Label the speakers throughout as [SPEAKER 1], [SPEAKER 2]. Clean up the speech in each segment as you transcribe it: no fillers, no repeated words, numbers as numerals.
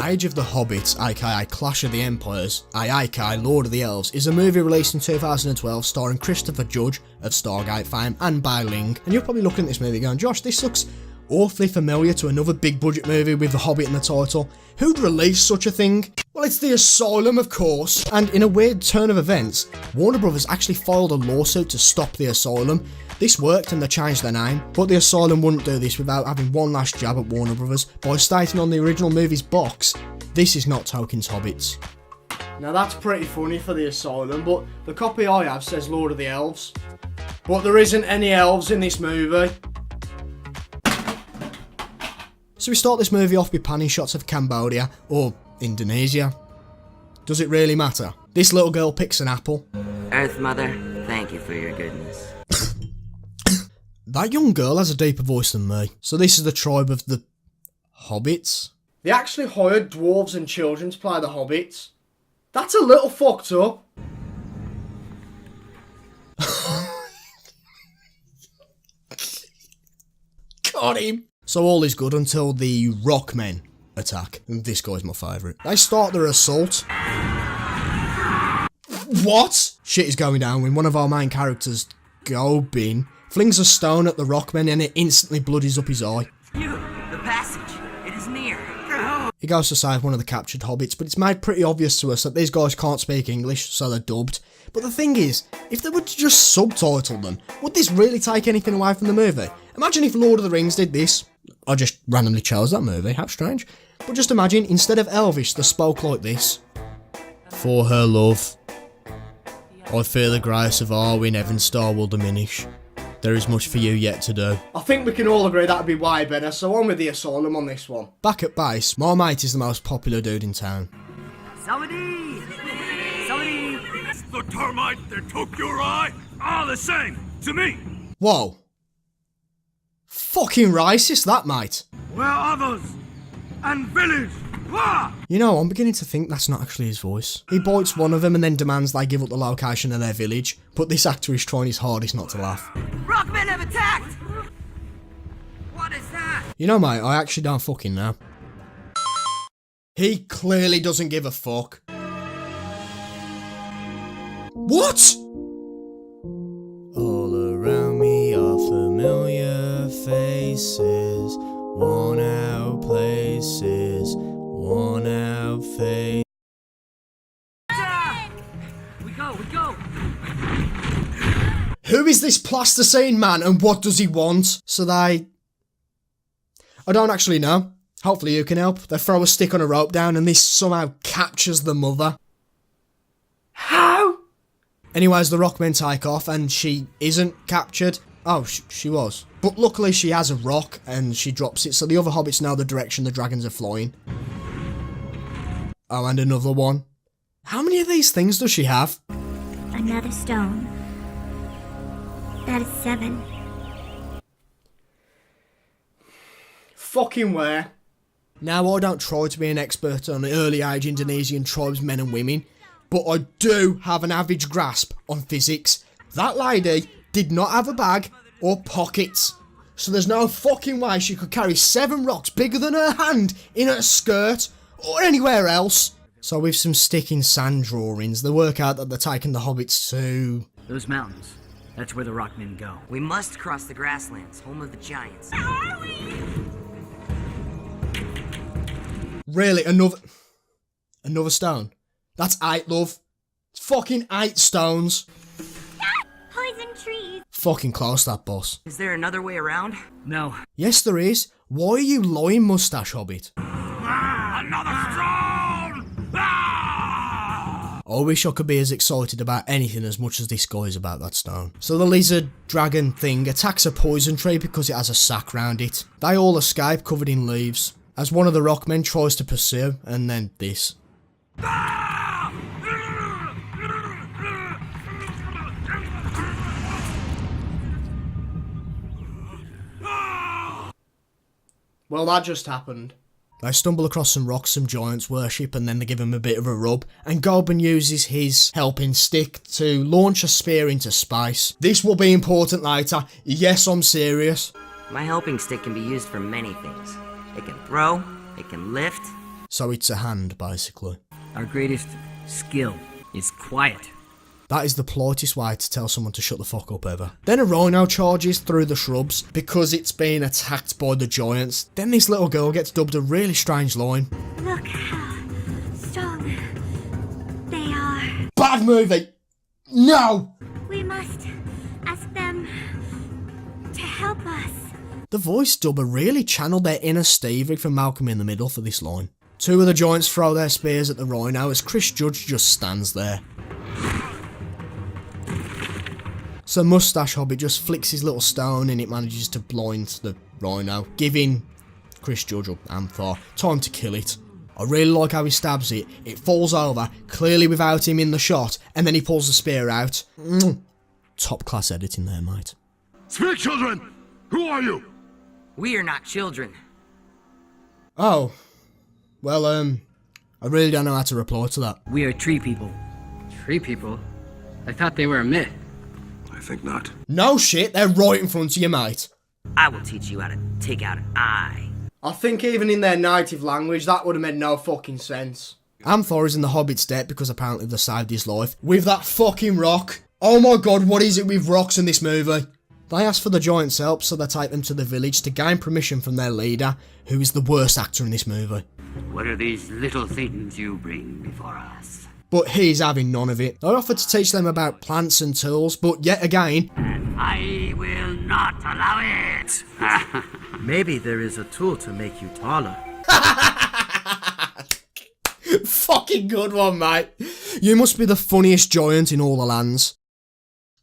[SPEAKER 1] Age of the Hobbits, aka Clash of the Empires, aka Lord of the Elves, is a movie released in 2012 starring Christopher Judge of Stargate fame and Bai Ling. And you're probably looking at this movie going, Josh, this looks awfully familiar to another big budget movie with The Hobbit in the title. Who'd release such a thing? Well, it's the Asylum, of course. And in a weird turn of events, Warner Brothers actually filed a lawsuit to stop the Asylum. This worked and they changed their name, but the Asylum wouldn't do this without having one last jab at Warner Brothers by stating on the original movie's box, "This is not Tolkien's Hobbits." Now that's pretty funny for the Asylum, but the copy I have says Lord of the Elves. But there isn't any elves in this movie. So we start this movie off with panning shots of Cambodia, or Indonesia. Does it really matter? This little girl picks an apple.
[SPEAKER 2] Earth Mother, thank you for your goodness.
[SPEAKER 1] That young girl has a deeper voice than me. So this is the tribe of the Hobbits? They actually hired dwarves and children to play the Hobbits. That's a little fucked up. Got him. So all is good until the Rockmen attack. And this guy's my favourite. They start their assault. What? Shit is going down when one of our main characters, Gobin, flings a stone at the Rockman and it instantly bloodies up his eye.
[SPEAKER 2] The passage, it is near.
[SPEAKER 1] He goes to save one of the captured hobbits, but it's made pretty obvious to us that these guys can't speak English, so they're dubbed. But the thing is, if they were to just subtitle them, would this really take anything away from the movie? Imagine if Lord of the Rings did this. I just randomly chose that movie, how strange. But just imagine, instead of Elvish, they spoke like this. For her love, I fear the grace of Arwen Evanstar will diminish. There is much for you yet to do. I think we can all agree that'd be way better, so on with the Asylum on this one. Back at base, my mate is the most popular dude in town.
[SPEAKER 3] Somebody! Somebody! It's the termite that took your eye! All the same, to me!
[SPEAKER 1] Whoa. Fucking racist, that, mate.
[SPEAKER 3] Where others? And village! Wah!
[SPEAKER 1] You know, I'm beginning to think that's not actually his voice. He bites one of them and then demands they give up the location of their village, but this actor is trying his hardest not to laugh.
[SPEAKER 2] Rockmen have attacked! What is that?
[SPEAKER 1] You know, mate, I actually don't fucking know. He clearly doesn't give a fuck. What? All around me are familiar faces, worn out places, worn out faces.
[SPEAKER 3] We go!
[SPEAKER 1] Who is this plasticine man and what does he want? So I don't actually know. Hopefully you can help. They throw a stick on a rope down and this somehow captures the mother. How? Anyways, the Rockmen take off and she isn't captured. Oh, she was. But luckily she has a rock and she drops it, so the other hobbits know the direction the dragons are flying. Oh, and another one. How many of these things does she have?
[SPEAKER 4] Another stone. That is 7.
[SPEAKER 1] Fucking where? Now, I don't try to be an expert on early age Indonesian tribes, men and women, but I do have an average grasp on physics. That lady did not have a bag or pockets, so there's no fucking way she could carry 7 rocks bigger than her hand in her skirt or anywhere else. So with some stick and sand drawings, they work out that they're taking the hobbits to...
[SPEAKER 5] Those mountains. That's where the Rockmen go.
[SPEAKER 2] We must cross the grasslands, home of the giants.
[SPEAKER 1] Really, another stone? That's 8, love. It's fucking 8 stones.
[SPEAKER 4] Poison trees.
[SPEAKER 1] Fucking close, that boss.
[SPEAKER 2] Is there another way around?
[SPEAKER 5] No.
[SPEAKER 1] Yes, there is. Why are you lying, Mustache Hobbit?
[SPEAKER 3] Another stone! Ah!
[SPEAKER 1] I wish I could be as excited about anything as much as this guy is about that stone. So the lizard dragon thing attacks a poison tree because it has a sack round it. They all escape covered in leaves, as one of the Rockmen tries to pursue, and then this. Well, that just happened. They stumble across some rocks some giants worship and then they give him a bit of a rub, and Goblin uses his helping stick to launch a spear into space. This will be important later. Yes, I'm serious.
[SPEAKER 2] My helping stick can be used for many things. It can throw, it can lift.
[SPEAKER 1] So it's a hand, basically.
[SPEAKER 5] Our greatest skill is quiet.
[SPEAKER 1] That is the politest way to tell someone to shut the fuck up ever. Then a rhino charges through the shrubs because it's being attacked by the giants. Then this little girl gets dubbed a really strange line.
[SPEAKER 4] Look how strong they are.
[SPEAKER 1] Bad movie! No!
[SPEAKER 4] We must ask them to help us.
[SPEAKER 1] The voice dubber really channeled their inner Stevie from Malcolm in the Middle for this line. Two of the giants throw their spears at the rhino as Chris Judge just stands there. So Mustache Hobbit just flicks his little stone and it manages to blind the rhino, giving Chris Judge or Amthor time to kill it. I really like how he stabs it. It falls over, clearly without him in the shot, and then he pulls the spear out. Top class editing there, mate.
[SPEAKER 3] Speak, children! Who are you?
[SPEAKER 2] We are not children.
[SPEAKER 1] Oh. Well, I really don't know how to reply to that.
[SPEAKER 5] We are tree people.
[SPEAKER 6] Tree people? I thought they were a myth.
[SPEAKER 3] I think not.
[SPEAKER 1] No shit, they're right in front of you, mate.
[SPEAKER 2] I will teach you how to take out an eye.
[SPEAKER 1] I think even in their native language, that would have made no fucking sense. Amthor is in the Hobbit's debt because apparently they saved his life with that fucking rock. Oh my god, what is it with rocks in this movie? They ask for the giant's help, so they take them to the village to gain permission from their leader, who is the worst actor in this movie.
[SPEAKER 7] What are these little things you bring before us?
[SPEAKER 1] But he's having none of it. They offer to teach them about plants and tools, but yet again...
[SPEAKER 7] And I will not allow it!
[SPEAKER 8] Maybe there is a tool to make you taller.
[SPEAKER 1] Fucking good one, mate. You must be the funniest giant in all the lands.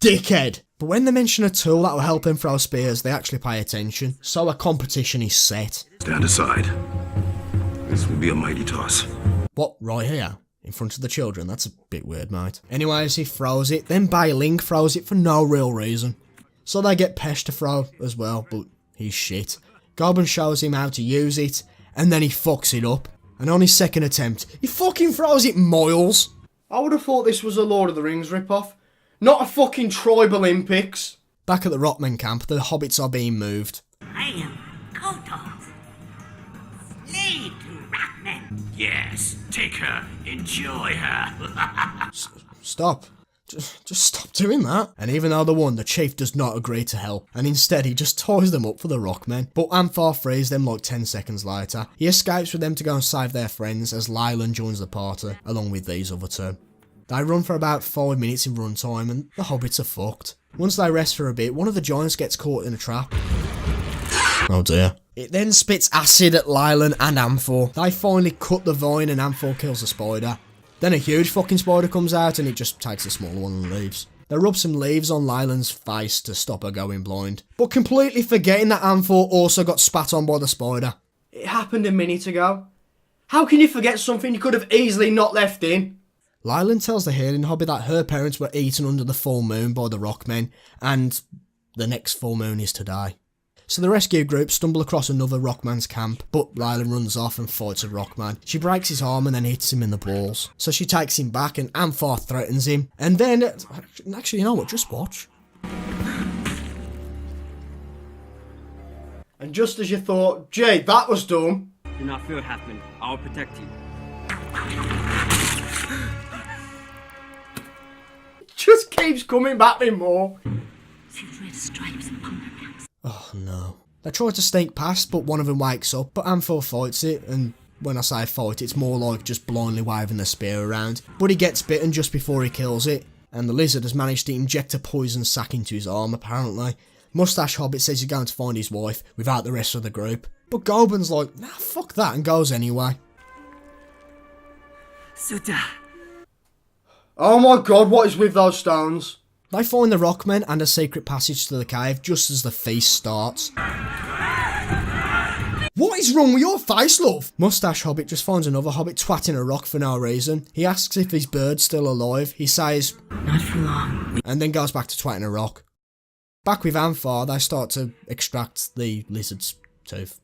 [SPEAKER 1] Dickhead. But when they mention a tool that will help him throw spears, they actually pay attention. So a competition is set.
[SPEAKER 3] Stand aside. This will be a mighty toss.
[SPEAKER 1] What, right here? In front of the children? That's a bit weird, mate. Anyways, he throws it, then Bai Ling throws it for no real reason. So they get Pesh to throw as well, but he's shit. Goblin shows him how to use it, and then he fucks it up. And on his second attempt, he fucking throws it miles. I would have thought this was a Lord of the Rings ripoff, not a fucking Tribal Olympics. Back at the Rockman camp, the hobbits are being moved.
[SPEAKER 2] I am Kotos, slave to Rockman.
[SPEAKER 3] Yes, take her. Enjoy her.
[SPEAKER 1] Stop. Just stop doing that. And even though they won, the chief does not agree to help, and instead he just ties them up for the Rockmen. But Amthor frees them like 10 seconds later. He escapes with them to go and save their friends as Lylan joins the party, along with these other two. They run for about 5 minutes in runtime and the hobbits are fucked. Once they rest for a bit, one of the giants gets caught in a trap. Oh dear. It then spits acid at Lylan and Amthor. They finally cut the vine and Amthor kills the spider. Then a huge fucking spider comes out and it just takes a smaller one and leaves. They rub some leaves on Lylan's face to stop her going blind, but completely forgetting that Amthor also got spat on by the spider. It happened a minute ago. How can you forget something you could have easily not left in? Lylan tells the healing hobbit that her parents were eaten under the full moon by the Rockmen, and the next full moon is today. So the rescue group stumble across another Rockman's camp, but Lylan runs off and fights a Rockman. She breaks his arm and then hits him in the balls. So she takes him back and Amthor threatens him. And then, actually, you know what, just watch. And just as you thought, gee, that was dumb.
[SPEAKER 6] Do not fear, Halfman. I will protect you.
[SPEAKER 1] Just keeps coming back with more.
[SPEAKER 2] See red stripes upon their backs.
[SPEAKER 1] Oh no. They try to sneak past, but one of them wakes up, but Amthor fights it, and when I say fight, it's more like just blindly waving the spear around. But he gets bitten just before he kills it, and the lizard has managed to inject a poison sac into his arm, apparently. Mustache Hobbit says he's going to find his wife without the rest of the group, but Goban's like, nah, fuck that, and goes anyway.
[SPEAKER 2] Suta.
[SPEAKER 1] Oh my god, what is with those stones? They find the Rockmen and a secret passage to the cave just as the feast starts. What is wrong with your face, love? Mustache Hobbit just finds another Hobbit twatting a rock for no reason. He asks if his bird's still alive. He says,
[SPEAKER 2] Not for long.
[SPEAKER 1] And then goes back to twatting a rock. Back with Amthor, they start to extract the lizard's tooth.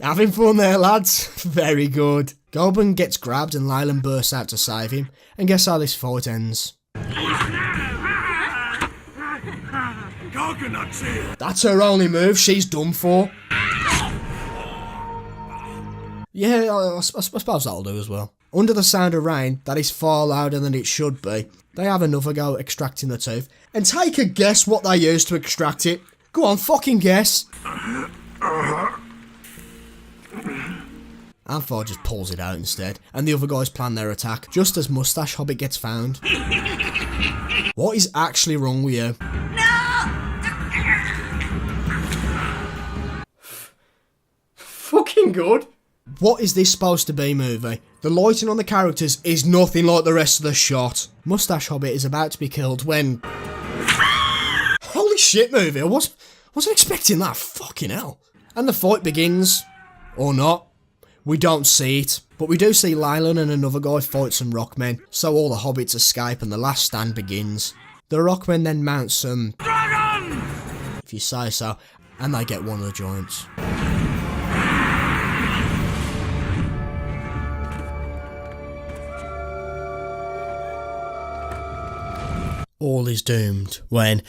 [SPEAKER 1] Having fun there, lads. Very good. Goban gets grabbed and Lylan bursts out to save him. And guess how this fight ends?
[SPEAKER 3] Coconut shield.
[SPEAKER 1] That's her only move. She's done for. Yeah, I suppose that'll do as well. Under the sound of rain, that is far louder than it should be, they have another go at extracting the tooth. And take a guess what they use to extract it. Go on, fucking guess. Amphar just pulls it out instead, and the other guys plan their attack, just as Mustache Hobbit gets found. What is actually wrong with you? Fucking good. What is this supposed to be, movie? The lighting on the characters is nothing like the rest of the shot. Mustache Hobbit is about to be killed when... Holy shit, movie, I wasn't expecting that, fucking hell. And the fight begins. Or not. We don't see it. But we do see Lylan and another guy fight some rockmen, so all the hobbits escape and the last stand begins. The rockmen then mount some... Dragon! If you say so, and they get one of the giants. All is doomed when...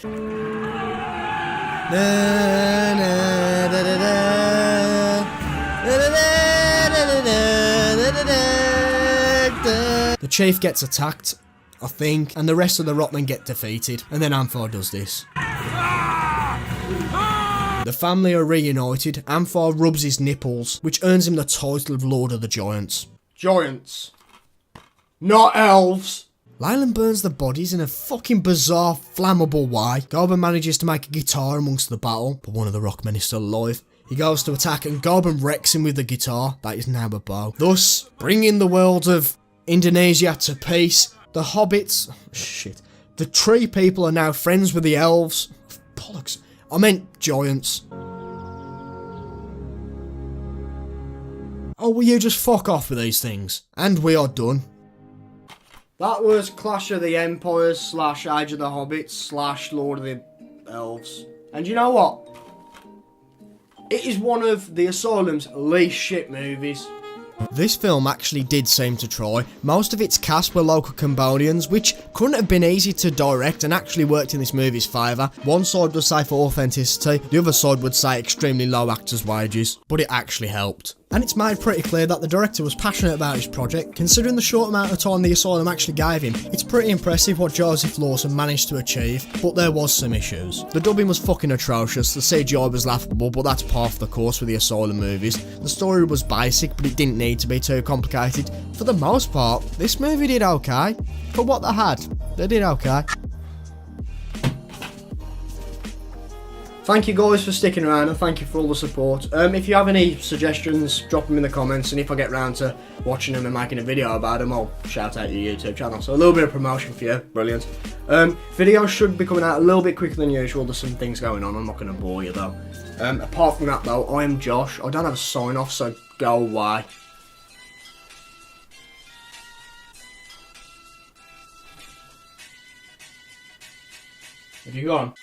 [SPEAKER 1] The chief gets attacked, I think, and the rest of the rockmen get defeated, and then Amphar does this. The family are reunited. Amphar rubs his nipples, which earns him the title of Lord of the Giants. Giants. Not elves. Lylan burns the bodies in a fucking bizarre, flammable way. Goblin manages to make a guitar amongst the battle, but one of the rockmen is still alive. He goes to attack and Goblin wrecks him with the guitar, that is now a bow. Thus, bringing the world of Indonesia to peace. The hobbits... shit. The tree people are now friends with the elves. Bollocks. I meant giants. Oh, will you just fuck off with these things? And we are done. That was Clash of the Empires / Age of the Hobbits / Lord of the Elves. And you know what? It is one of the Asylum's least shit movies. This film actually did seem to try. Most of its cast were local Cambodians, which couldn't have been easy to direct and actually worked in this movie's favour. One side would say for authenticity, the other side would say extremely low actors' wages, but it actually helped. And it's made pretty clear that the director was passionate about his project. Considering the short amount of time the Asylum actually gave him, it's pretty impressive what Joseph Lawson managed to achieve, but there was some issues. The dubbing was fucking atrocious, the CGI was laughable, but that's par for the course with the Asylum movies. The story was basic, but it didn't need to be too complicated. For the most part, this movie did okay. For what they had, they did okay. Thank you guys for sticking around and thank you for all the support. If you have any suggestions, drop them in the comments, and if I get round to watching them and making a video about them, I'll shout out your YouTube channel. So a little bit of promotion for you, brilliant. Videos should be coming out a little bit quicker than usual, there's some things going on, I'm not going to bore you though. Apart from that though, I am Josh, I don't have a sign off, so go away. Have you gone?